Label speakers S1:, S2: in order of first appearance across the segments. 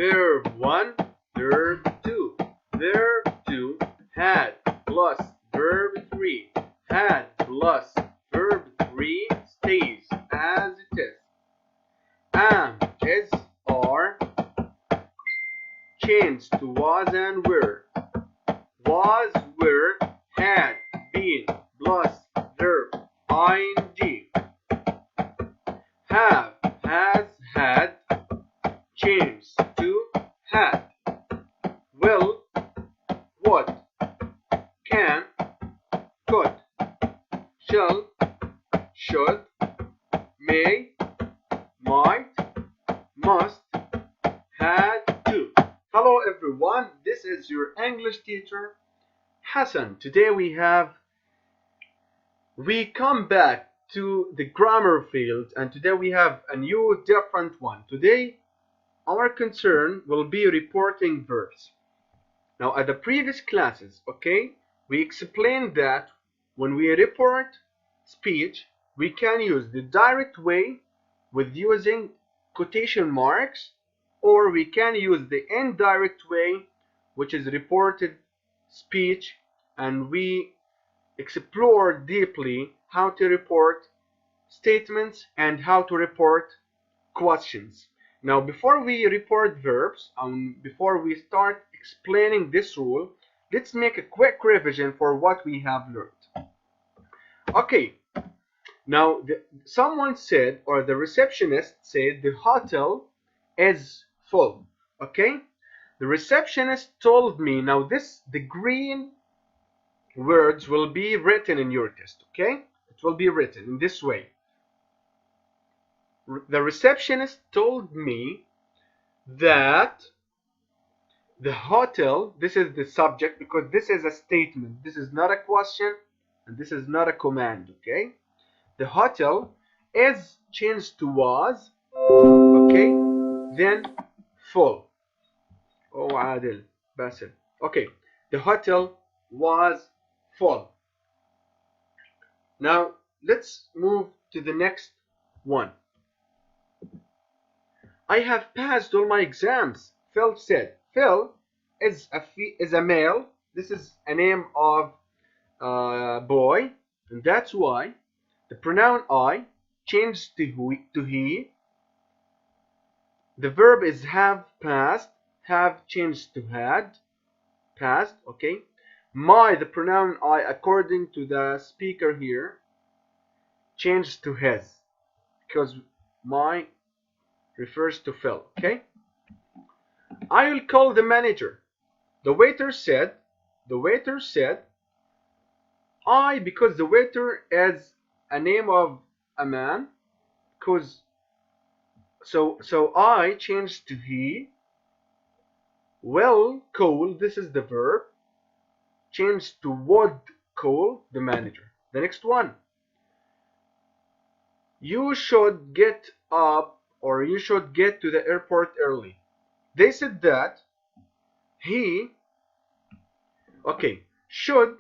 S1: Verb 1, verb 2. Verb 2, had plus verb 3. Had plus verb 3 stays as it is. Am, is, are changed to was and were. Was, were, had, been plus verb ing. Have, has, had changed to had. Will, would, can, could, shall, should, may, might, must, had to. Hello everyone, this is your English teacher Hassan. Today we come back to the grammar field, and today we have a new different one. Today our concern will be reporting verbs. Now at the previous classes, we explained that when we report speech, we can use the direct way with using quotation marks, or we can use the indirect way, which is reported speech, and we explore deeply how to report statements and how to report questions. Now, before we report verbs, before we start explaining this rule, let's make a quick revision for what we have learned. Okay, now someone said, or the receptionist said, the hotel is full. Okay, the receptionist told me. Now the green words will be written in your test. Okay, it will be written in this way. The receptionist told me that the hotel, this is the subject because this is a statement, this is not a question and this is not a command. Okay, the hotel is changed to was, okay, then full. Oh, Adil, Basil. Okay, the hotel was full. Now let's move to the next one. I have passed all my exams, Phil said. Phil is a male. This is a name of boy, and that's why the pronoun I changed to he. The verb is have passed, have changed to had, passed, okay. My, the pronoun I, according to the speaker here, changed to his, because my refers to Phil, okay. I will call the manager. The waiter said, I, because the waiter is a name of a man, because so I changed to he. Will call, this is the verb, changed to would call the manager. The next one. You should get up, or you should get to the airport early. They said that he, okay, should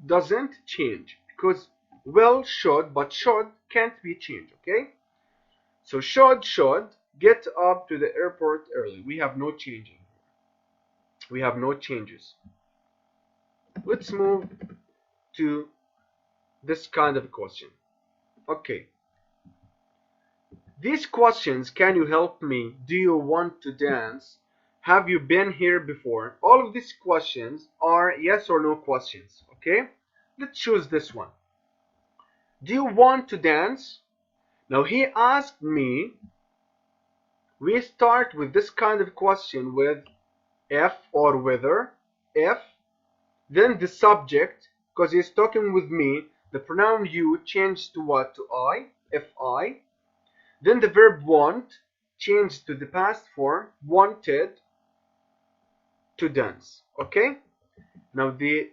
S1: doesn't change because will should, but should can't be changed, okay? So should get up to the airport early. We have no changing. We have no changes. Let's move to this kind of question. Okay. These questions, can you help me? Do you want to dance? Have you been here before? All of these questions are yes or no questions, okay? Let's choose this one. Do you want to dance? Now he asked me, we start with this kind of question with if or whether. If, then the subject, because he's talking with me, the pronoun you changed to what? To I, if I. Then the verb want changed to the past form, wanted to dance. Okay? Now the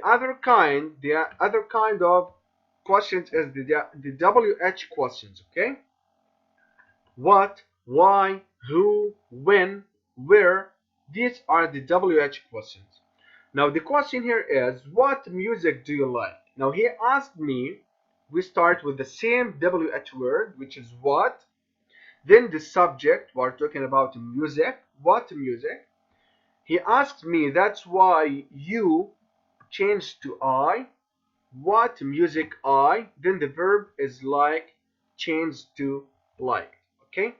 S1: other kind of questions is the WH questions. Okay? What, why, who, when, where. These are the WH questions. Now the question here is, what music do you like? Now he asked me, we start with the same WH word, which is what. Then the subject, we're talking about music. What music? He asked me, that's why you changed to I. What music I? Then the verb is like, changed to like. Okay?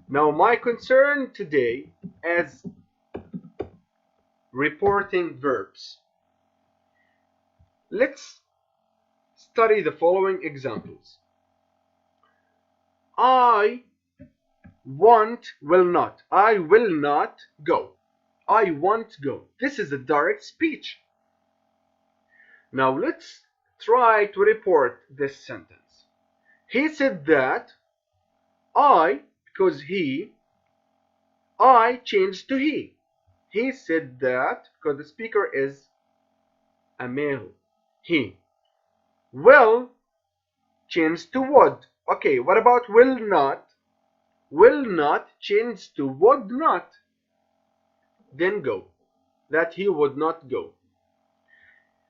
S1: Now my concern today is reporting verbs. Let's study the following examples. I will not. I will not go. I won't go. This is a direct speech. Now let's try to report this sentence. He said that because I changed to he. He said that because the speaker is a male. He will change to would. Okay, what about will not? Will not change to would not. Then go. That he would not go.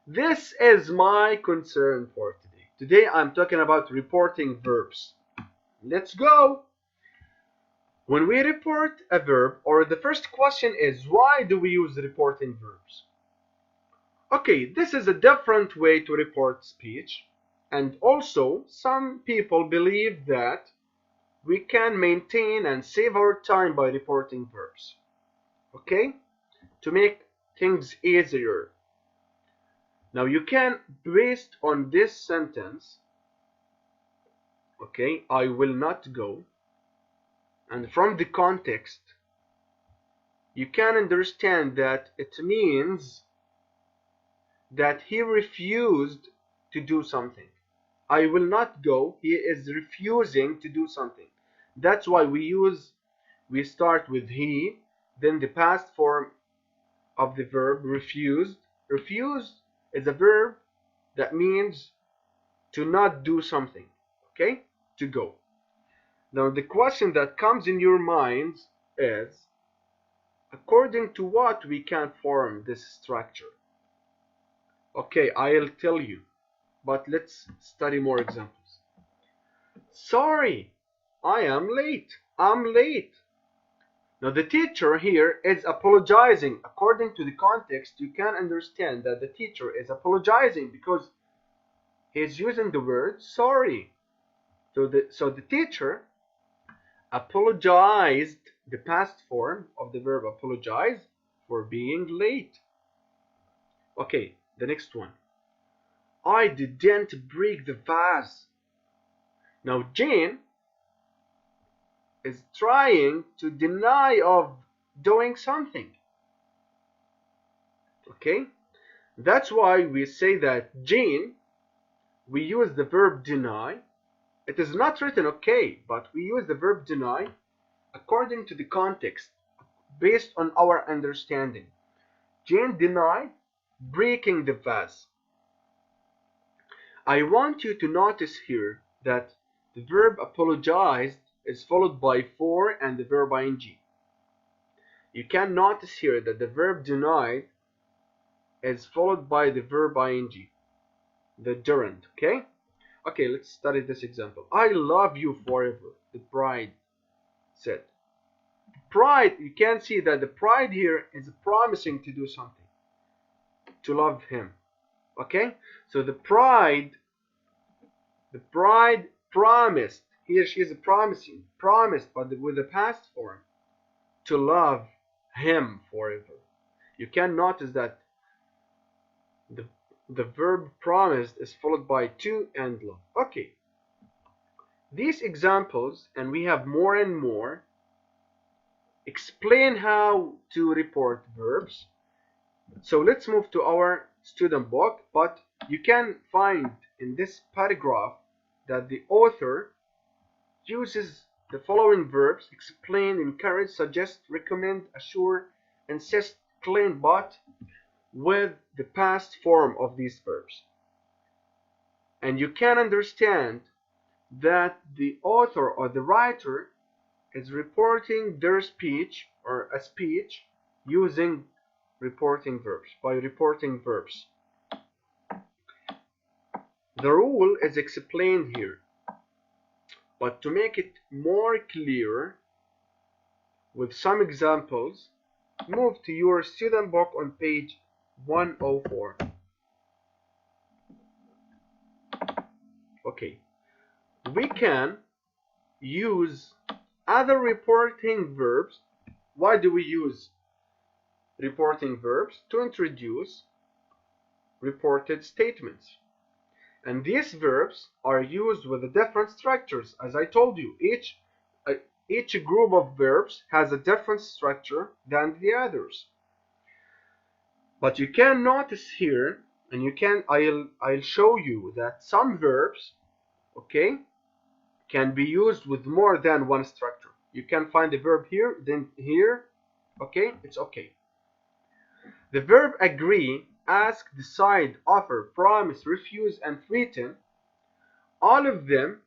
S1: This is my concern for today. Today I'm talking about reporting verbs. Let's go. When we report a verb, or the first question is, why do we use reporting verbs? Okay, this is a different way to report speech. And also, some people believe that we can maintain and save our time by reporting verbs. Okay? To make things easier. Now you can, based on this sentence, okay, I will not go, and from the context, you can understand that it means that he refused to do something. I will not go, he is refusing to do something. That's why we start with he, then the past form of the verb refused. Refused is a verb that means to not do something, okay? To go. Now the question that comes in your minds is, according to what we can form this structure? Okay, I'll tell you, but let's study more examples. Sorry, I am late. I'm late. Now the teacher here is apologizing. According to the context, you can understand that the teacher is apologizing because he's using the word sorry. So the teacher apologized, the past form of the verb apologize, for being late. Okay, the next one. I didn't break the vase. Now Jane is trying to deny of doing something. Okay? That's why we say that Jane, we use the verb deny. It is not written okay, but we use the verb deny according to the context, based on our understanding. Jane denied breaking the vase. I want you to notice here that the verb apologized is followed by for and the verb ing. You can notice here that the verb denied is followed by the verb ing, the gerund, okay? Okay, let's study this example. I love you forever, the bride said. Pride, you can see that the pride here is promising to do something, to love him, okay? So the bride promised, he or she is promised, but with the past form, to love him forever. You can notice that the verb promised is followed by to and love. Okay, these examples, and we have more and more, explain how to report verbs. So let's move to our student book, but you can find in this paragraph that the author uses the following verbs: explain, encourage, suggest, recommend, assure, insist, claim, but with the past form of these verbs. And you can understand that the author or the writer is reporting their speech or a speech using reporting verbs, by reporting verbs. The rule is explained here. But to make it more clear with some examples, move to your student book on page 104. Okay, we can use other reporting verbs. Why do we use reporting verbs? To introduce reported statements. And these verbs are used with the different structures. As I told you, each group of verbs has a different structure than the others. But you can notice here, and I'll show you that some verbs, okay, can be used with more than one structure. You can find the verb here, then here, okay, it's okay. The verb agree, ask, decide, offer, promise, refuse, and threaten, all of them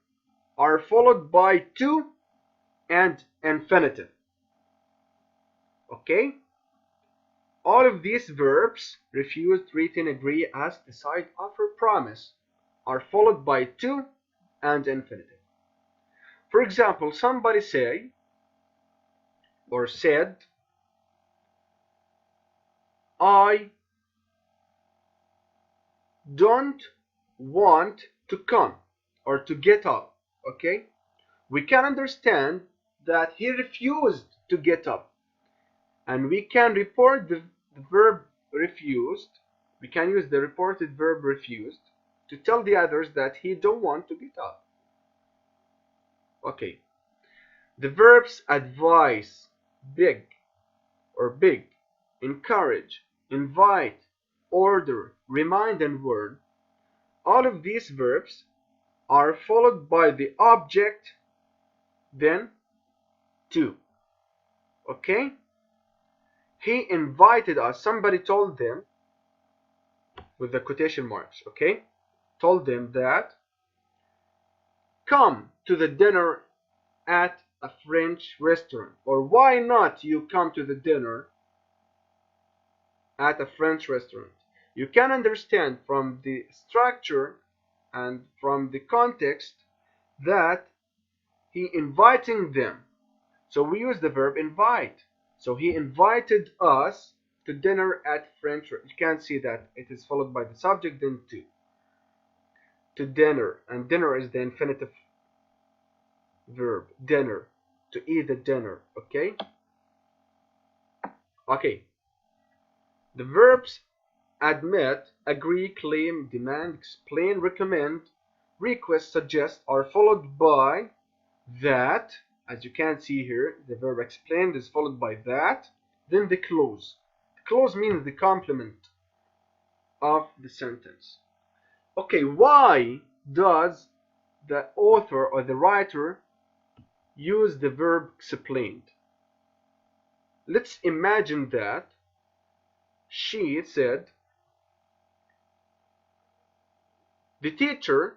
S1: are followed by to and infinitive. Okay? All of these verbs, refuse, threaten, agree, ask, decide, offer, promise, are followed by to and infinitive. For example, somebody say or said, I don't want to come or to get up. Okay? We can understand that he refused to get up. And we can report the verb refused. We can use the reported verb refused to tell the others that he don't want to get up. Okay. The verbs advise, beg or big, encourage, invite, order, remind, and warn. All of these verbs are followed by the object, then to. Okay? He invited us. Somebody told them, with the quotation marks, okay? Told them that, come to the dinner at a French restaurant. Or why not you come to the dinner at a French restaurant? You can understand from the structure and from the context that he inviting them. So we use the verb invite. So he invited us to dinner at French. You can see that it is followed by the subject, then to. To dinner, and dinner is the infinitive verb. Dinner, to eat the dinner. Okay. Okay. The verbs admit, agree, claim, demand, explain, recommend, request, suggest are followed by that. As you can see here, the verb explained is followed by that, then the clause. The clause means the complement of the sentence. Okay, why does the author or the writer use the verb explained? Let's imagine that she said, the teacher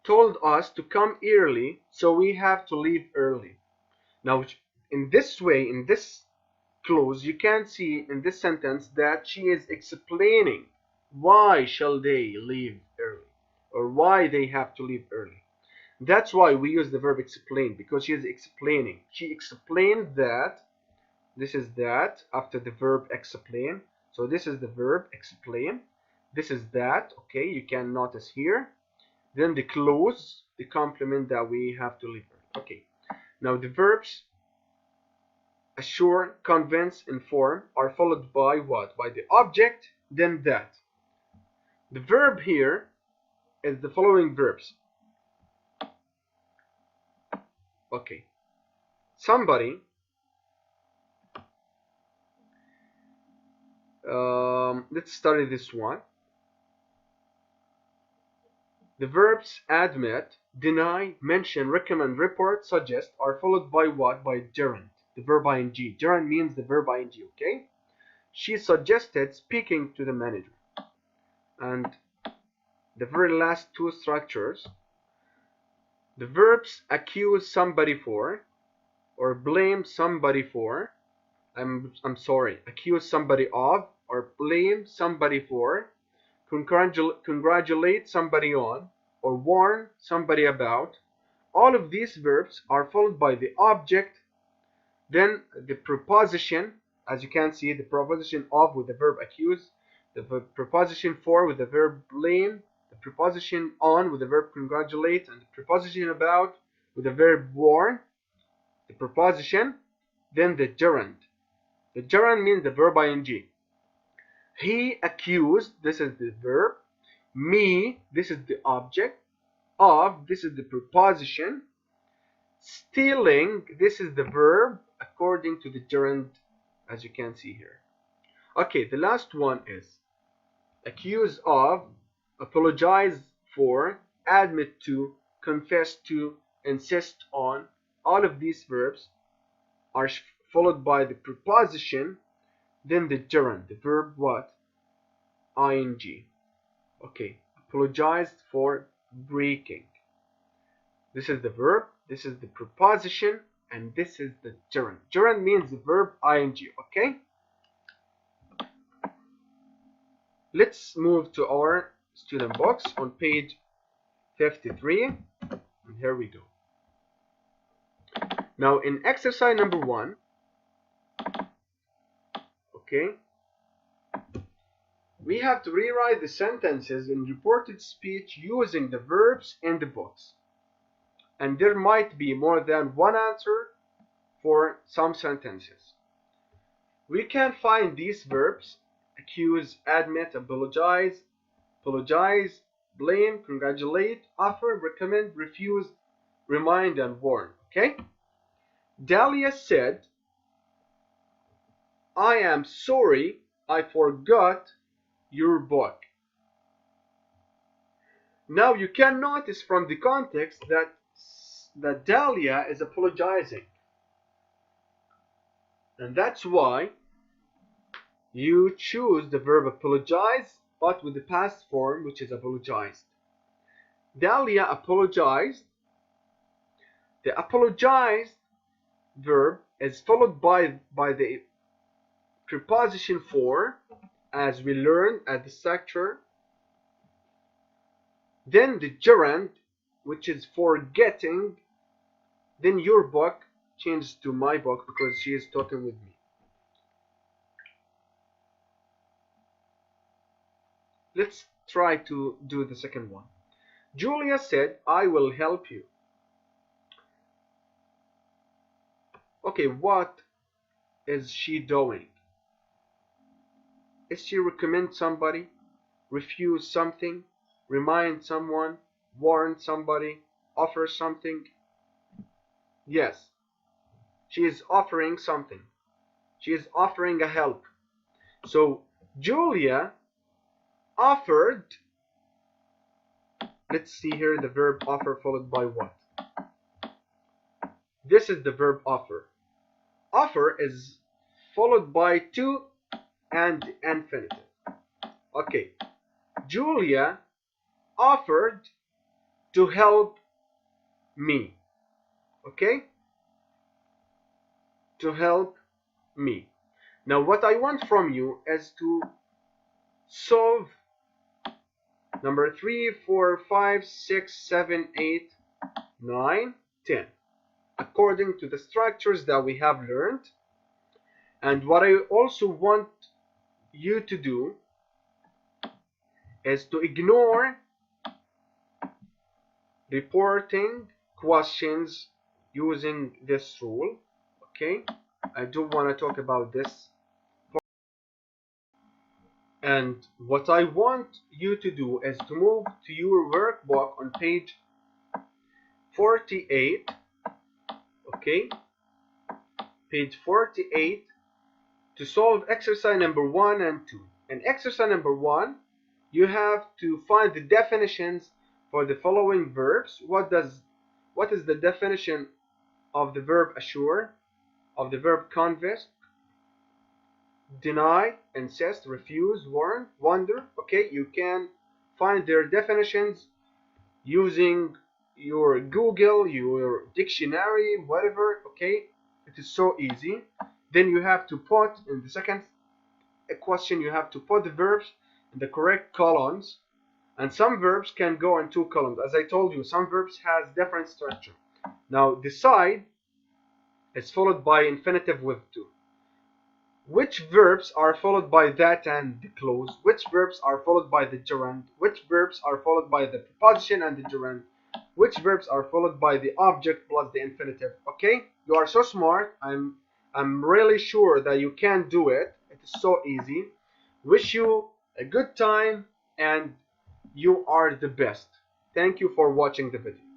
S1: told us to come early, so we have to leave early. Now, in this way, in this clause, you can see in this sentence that she is explaining why shall they leave early, or why they have to leave early. That's why we use the verb explain, because she is explaining. She explained that. This is that after the verb explain. So this is the verb explain. This is that. Okay, you can notice here. Then the clause, the complement that we have to leave early. Okay. Now the verbs assure, convince, inform are followed by what? By the object, then that. The verb here is the following verbs. Okay. Somebody let's study this one. The verbs admit, deny, mention, recommend, report, suggest are followed by what? By gerund, the verb ing. Gerund means the verb ing, okay? She suggested speaking to the manager. And the very last two structures, the verbs accuse somebody for, or blame somebody for, accuse somebody of, or blame somebody for, congratulate somebody on, or warn somebody about. All of these verbs are followed by the object, then the preposition, as you can see, the preposition of with the verb accuse, the preposition for with the verb blame, the preposition on with the verb congratulate, and the preposition about with the verb warn, the preposition, then the gerund. The gerund means the verb ing. He accused, this is the verb. Me, this is the object. Of, this is the preposition. Stealing, this is the verb according to the gerund, as you can see here. Okay, the last one is accuse of, apologize for, admit to, confess to, insist on. All of these verbs are followed by the preposition, then the gerund, the verb what? Ing. Okay, apologized for breaking. This is the verb, this is the preposition, and this is the gerund. Gerund means the verb ing, okay? Let's move to our student box on page 53, and here we go. Now in exercise number 1, okay, we have to rewrite the sentences in reported speech using the verbs in the box. And there might be more than one answer for some sentences. We can find these verbs: accuse, admit, apologize, blame, congratulate, offer, recommend, refuse, remind, and warn. Okay? Dahlia said, I am sorry I forgot your book. Now you can notice from the context that Dahlia is apologizing. And that's why you choose the verb apologize, but with the past form, which is apologized. Dahlia apologized. The apologized verb is followed by the preposition for, as we learned at the structure. Then the gerund, which is forgetting. Then your book changes to my book because she is talking with me. Let's try to do the second one. Julia said, I will help you. Okay, what is she doing? Is she recommend somebody, refuse something, remind someone, warn somebody, offer something? Yes, she is offering something. She is offering a help. So Julia offered, let's see here the verb offer followed by what? This is the verb offer. Offer is followed by to and infinitive. Okay, Julia offered to help me. Okay, to help me. Now what I want from you is to solve number 3, 4, 5, 6, 7, 8, 9, 10 according to the structures that we have learned. And what I also want you to do is to ignore reporting questions using this rule. Okay, I do want to talk about this. And what I want you to do is to move to your workbook on page 48. Okay, page 48, to solve exercise number 1 and 2. In exercise number 1, you have to find the definitions for the following verbs. What is the definition of the verb assure, of the verb convince, deny, insist, refuse, warn, wonder? Okay, you can find their definitions using your Google, your dictionary, whatever. Okay, it is so easy. Then you have to put in the second question, you have to put the verbs in the correct columns. And some verbs can go in 2 columns. As I told you, some verbs has different structure. Now decide is followed by infinitive with to. Which verbs are followed by that and the clause? Which verbs are followed by the gerund? Which verbs are followed by the preposition and the gerund? Which verbs are followed by the object plus the infinitive? Okay, you are so smart. I'm really sure that you can do it. It is so easy. Wish you a good time and you are the best. Thank you for watching the video.